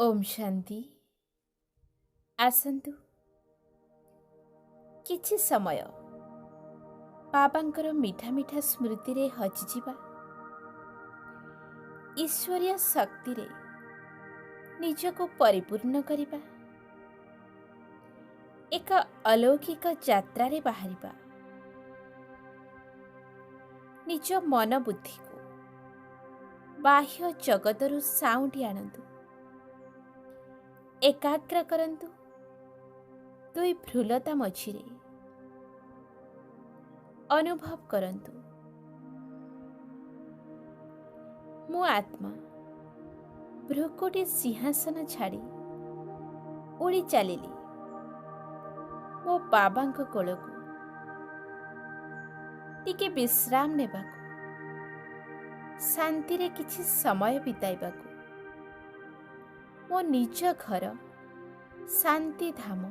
ओम शांति। आसन्तु किछि समय बाबांकर मीठा मीठा स्मृति रे हजिजिबा। ईश्वरीय शक्ति रे निजको परिपूर्ण करिबा। एक अलौकिक यात्रा रे बाहरिबा। निज मन बुद्धि को बाह्य जगतरु साउंडी आनंतु। एकाग्र करंतु दुई भ्रुलता मझिरे अनुभव करंतु मो आत्मा भ्रुकुटी सिंहासन छाड़ी उड़ी चलिली मो बाबांक कोलको टिके विश्राम नेबाकू, शांति रे किछि समय बिताइबाकू। मो निज घर शांति धाम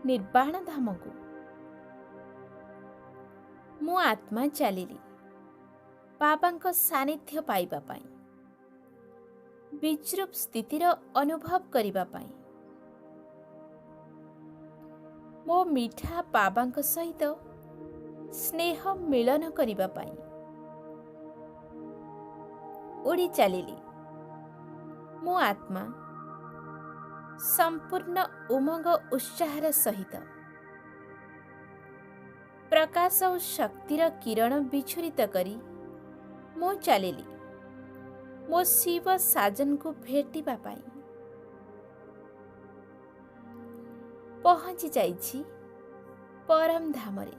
निर्वाण धाम को मो आत्मा चलिली बाबांक सानिध्य पाइबा पाई, विद्रूप स्थितिर अनुभव करिबा पाई। मो मीठा बाबांक सहित स्नेह मिलन करिबा पाई उड़ी चलिली मो आत्मा संपूर्ण उमंग उत्साहर सहित प्रकाश और शक्तिर किरण विछुरित करी मो चलिली मो शिव साजन को भेटिबा पाई। पहुंची जाइछि परम धाम रे।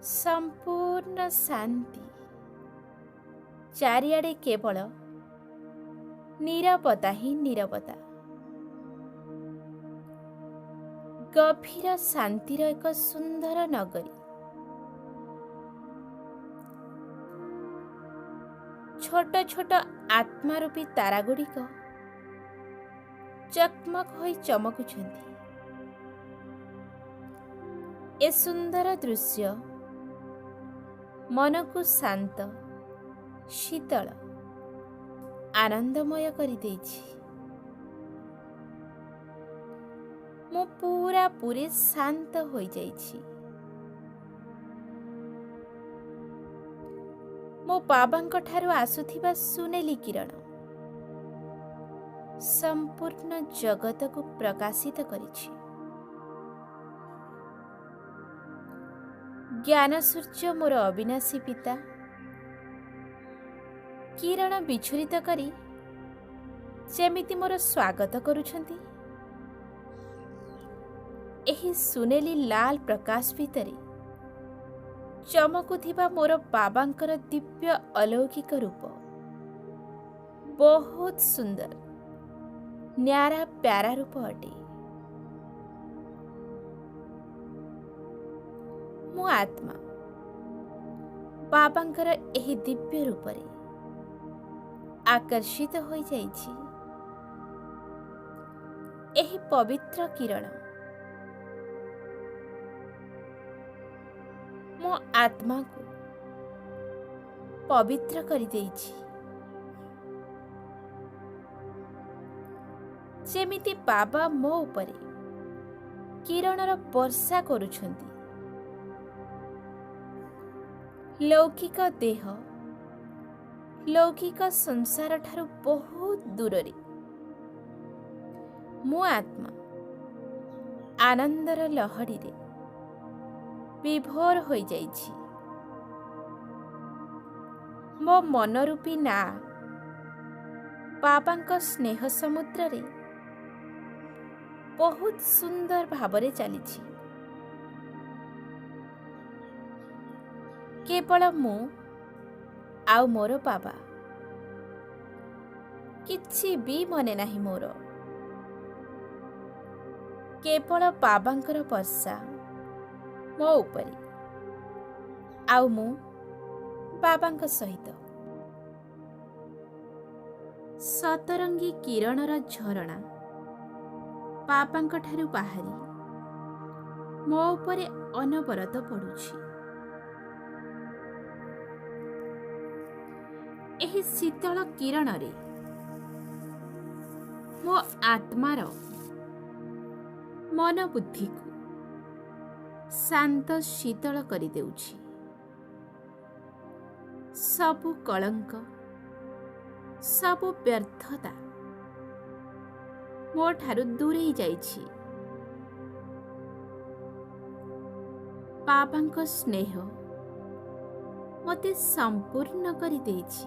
संपूर्ण शांति, चारिआडे केवल नीरवता ही नीरवता। गभीर शांतिर एक सुंदर नगरी। छोट छोट आत्मारूपी तारागुड़िक चकमक होई चमकुछंती। ए सुंदर दृश्य मन को शांत शीतल आनंदमय करि देछि। मो पूरा पूरी शांत हो जाइछि। मो बाबांक ठारू आसुथिबा सुनेली किरण संपूर्ण जगत को प्रकाशित करिछि। ज्ञान सूर्य मोर अविनाशी पिता किरण विछुरित करी जेमिति मोर स्वागत करुछंती। एही सुनेली लाल प्रकाश भितरे चमकुथिबा मोर बाबांकर दिव्य अलौकिक रूप बहुत सुंदर न्यारा प्यारा रूप अटे। मो आत्मा बाबांकर एही दिव्य रूपरे आकर्षित हो जाइछि। एही पवित्र किरण मो आत्मा को पवित्र करि देछि। जेमिति बाबा मो उपरे किरणर वर्षा करुछंती। लौकिक देह लौकिक संसार ठारू बहुत दूर मो आत्मा आनंदर लहड़ी रे विभोर हो जाइछि। मो मनरूपी ना बाबांक स्नेह समुद्र रे बहुत सुंदर भावरे चलिछि। केवल मु आउ मोर बाबा, किछि भी मने नाही मोर। केवल बाबांकर वर्षा मो उपरे आउ मु बाबांक सहित। सतरंगी किरणर झरणा बाबांक ठारू बाहरी मो उपरे अनवरत पड़ुछि। एही शीतल किरण रे ମୋ ଆତ୍ମାର ମନ ବୁଦ୍ଧିକୁ ଶାନ୍ତ ଶୀତଳ କରିଦେଉଛି। ସବୁ କଳଙ୍କ, ସବୁ ବ୍ୟର୍ଥତା ମୋ ଠାରୁ ଦୂରେଇ ଯାଇଛି। ବାବାଙ୍କ ସ୍ନେହ ମୋତେ ସମ୍ପୂର୍ଣ୍ଣ କରିଦେଇଛି।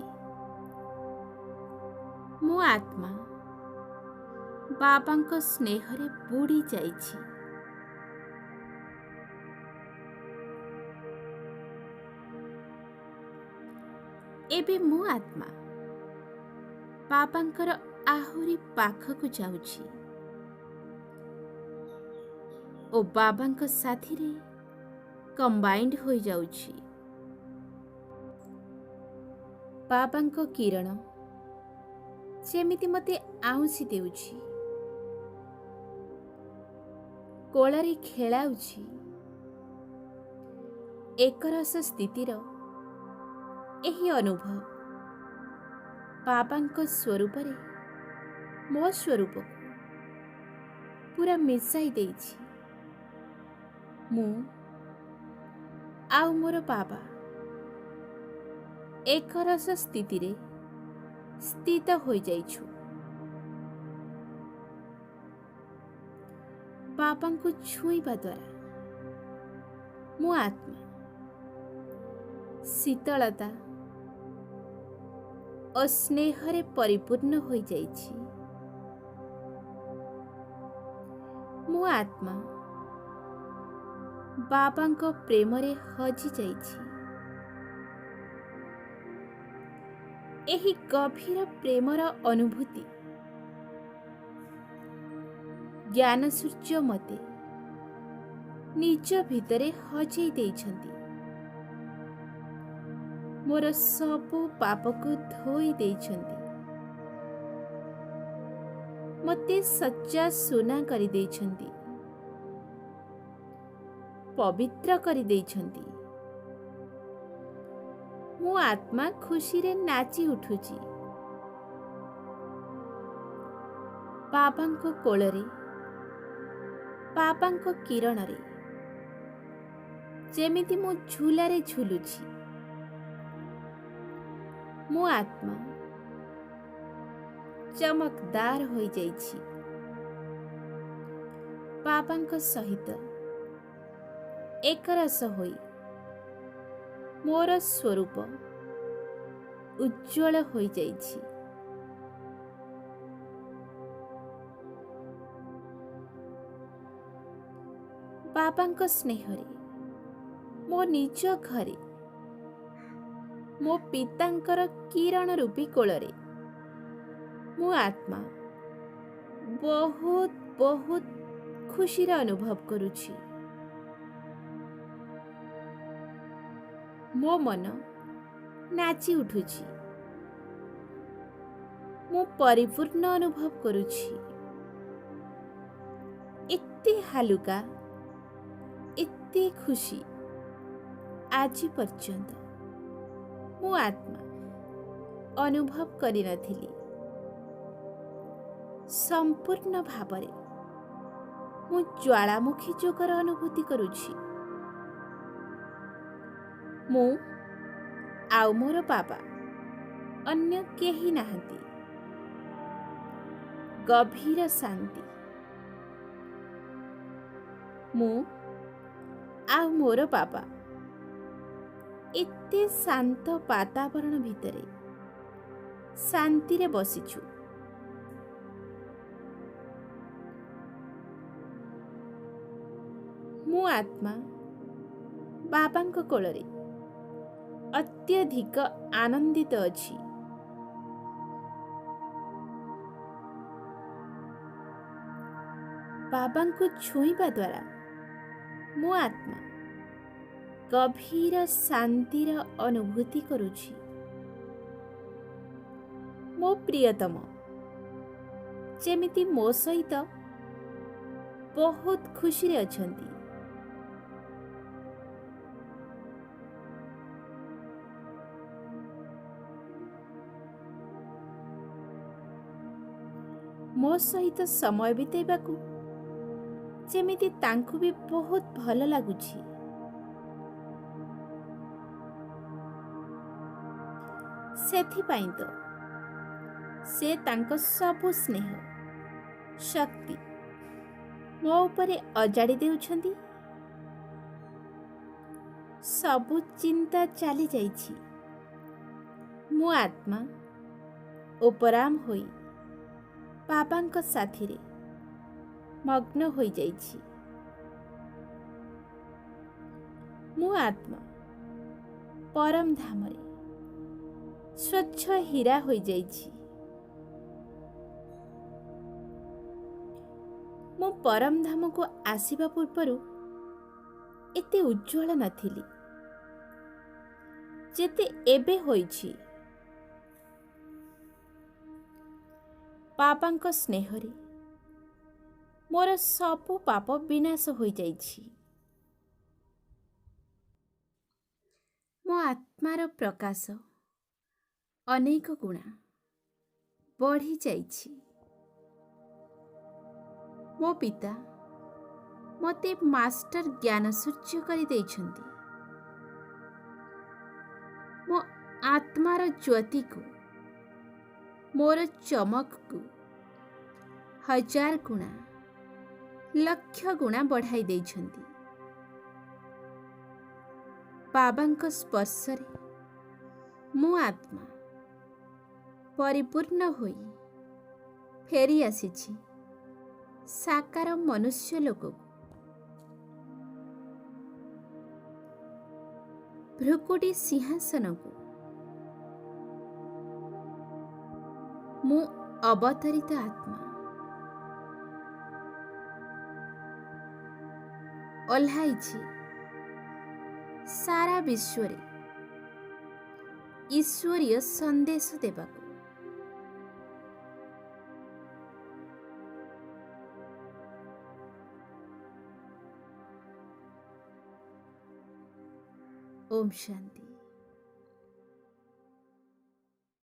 ମୋ ଆତ୍ମା ବାବାଙ୍କ ସ୍ନେହରେ ବୁଡ଼ି ଯାଇଛି। ଏବେ ମୋ ଆତ୍ମା ବାବାଙ୍କର ଆହୁରି ପାଖକୁ ଯାଉଛି ଓ ବାବାଙ୍କ ସାଥିରେ କମ୍ବାଇଣ୍ଡ ହୋଇଯାଉଛି। ବାବାଙ୍କ କିରଣ ଯେମିତି ମୋତେ ଆଉଁସି ଦେଉଛି, କୋଳରେ ଖେଳାଉଛି। ଏକରସ ସ୍ଥିତିର ଏହି ଅନୁଭବ ବାବାଙ୍କ ସ୍ୱରୂପରେ ମୋ ସ୍ୱରୂପକୁ ପୁରା ମିଶାଇ ଦେଇଛି। ମୁଁ ଆଉ ମୋର ବାବା ଏକରସ ସ୍ଥିତିରେ ସ୍ଥିତ ହୋଇଯାଇଛୁ। ବାବାଙ୍କୁ ଛୁଇଁବା ଦ୍ୱାରା ମୋ ଆତ୍ମା ଶୀତଳତା ଓ ସ୍ନେହରେ ପରିପୂର୍ଣ୍ଣ ହୋଇଯାଇଛି। ମୋ ଆତ୍ମା ବାବାଙ୍କ ପ୍ରେମରେ ହଜି ଯାଇଛି। ଏହି ଗଭୀର ପ୍ରେମର ଅନୁଭୂତି ଜ୍ଞାନ ସୂର୍ଯ୍ୟ ମୋତେ ନିଜ ଭିତରେ ହଜେଇ ଦେଇଛନ୍ତି। ମୋର ସବୁ ପାପକୁ ଧୋଇ ଦେଇଛନ୍ତି। ମୋତେ ସଚ୍ଚା ସୁନା କରିଦେଇଛନ୍ତି, ପବିତ୍ର କରିଦେଇଛନ୍ତି। ମୋ ଆତ୍ମା ଖୁସିରେ ନାଚି ଉଠୁଛି। ବାବାଙ୍କ କୋଳରେ, ବାବାଙ୍କ କିରଣରେ ଯେମିତି ମୁଁ ଝୁଲାରେ ଝୁଲୁଛି। ମୋ ଆତ୍ମା ଚମକଦାର ହୋଇଯାଇଛି। ବାବାଙ୍କ ସହିତ ଏକରସ ହୋଇ ମୋର ସ୍ୱରୂପ ଉଜ୍ଜ୍ୱଳ ହୋଇଯାଇଛି। ବାବାଙ୍କ ସ୍ନେହରେ ମୋ ନିଜ ଘରେ, ମୋ ପିତାଙ୍କର କିରଣ ରୂପୀ କୋଳରେ ମୋ ଆତ୍ମା ବହୁତ ବହୁତ ଖୁସିର ଅନୁଭବ କରୁଛି। ମୋ ମନ ନାଚି ଉଠୁଛି। ମୁଁ ପରିପୂର୍ଣ୍ଣ ଅନୁଭବ କରୁଛି। ଏତେ ହାଲୁକା, ଏତେ ଖୁସି ଆଜି ପର୍ଯ୍ୟନ୍ତ ମୁଁ ଆତ୍ମା ଅନୁଭବ କରିନଥିଲି। ସମ୍ପୂର୍ଣ୍ଣ ଭାବରେ ମୁଁ ଜ୍ୱାଳାମୁଖୀ ଯୋଗର ଅନୁଭୂତି କରୁଛି। ମୁଁ ଆଉ ମୋର ବାବା ଅନ୍ୟ କେହି ନାହାନ୍ତି। ଗଭୀର ଶାନ୍ତି। ମୁଁ ଆଉ ମୋର ବାବା ଏତେ ଶାନ୍ତ ବାତାବରଣ ଭିତରେ ଶାନ୍ତିରେ ବସିଛୁ। ମୁଁ ଆତ୍ମା ବାବାଙ୍କ କୋଳରେ ଅତ୍ୟଧିକ ଆନନ୍ଦିତ ଅଛି। ବାବାଙ୍କୁ ଛୁଇଁବା ଦ୍ୱାରା ମୋ ଆତ୍ମା ଗଭୀର ଶାନ୍ତିର ଅନୁଭୂତି କରୁଛି। ମୋ ପ୍ରିୟତମ ଯେମିତି ମୋ ସହିତ ବହୁତ ଖୁସିରେ ଅଛନ୍ତି। ମୋ ସହିତ ସମୟ ବିତେଇବାକୁ ଯେମିତି ତାଙ୍କୁ ବି ବହୁତ ଭଲ ଲାଗୁଛି। ସେଥିପାଇଁ ତ ସେ ତାଙ୍କ ସବୁ ସ୍ନେହ ଶକ୍ତି ମୋ ଉପରେ ଅଜାଡ଼ି ଦେଉଛନ୍ତି। ସବୁ ଚିନ୍ତା ଚାଲି ଯାଇଛି। ମୁଁ ଆତ୍ମା ଉପରାମ ହୋଇ ବାବାଙ୍କ ସାଥିରେ ମଗ୍ନ ହୋଇଯାଇଛି। ମୁଁ ଆତ୍ମା ପରମ ଧାମରେ ସ୍ୱଚ୍ଛ ହୀରା ହୋଇଯାଇଛି। ମୁଁ ପରମ ଧାମକୁ ଆସିବା ପୂର୍ବରୁ ଏତେ ଉଜ୍ଜଳ ନଥିଲି ଯେତେ ଏବେ ହୋଇଛି। ବାବାଙ୍କ ସ୍ନେହରେ ମୋର ସବୁ ପାପ ବିନାଶ ହୋଇଯାଇଛି। ମୋ ଆତ୍ମାର ପ୍ରକାଶ ଅନେକ ଗୁଣା ବଢ଼ି ଯାଇଛି। ମୋ ପିତା ମୋତେ ମାଷ୍ଟର ଜ୍ଞାନ ସୂର୍ଯ୍ୟ କରି ଦେଇଛନ୍ତି। ମୋ ଆତ୍ମାର ଜ୍ୟୋତିକୁ ମୋର ଚମକକୁ 1000 ଗୁଣା ଲକ୍ଷ ଗୁଣା ବଢ଼ାଇ ଦେଇଛନ୍ତି। ବାବାଙ୍କ ସ୍ପର୍ଶରେ ମୁଁ ଆତ୍ମା ପରିପୂର୍ଣ୍ଣ ହୋଇ ଫେରି ଆସିଛି ସାକାର ମନୁଷ୍ୟ ଲୋକକୁ। ଭୃକୁଟି ସିଂହାସନକୁ ମୁଁ ଅବତରିତ ଆତ୍ମା ଓହ୍ଲାଇଛି ସାରା ବିଶ୍ୱରେ ଈଶ୍ୱରୀୟ ସନ୍ଦେଶ ଦେବାକୁ। ओम शांति।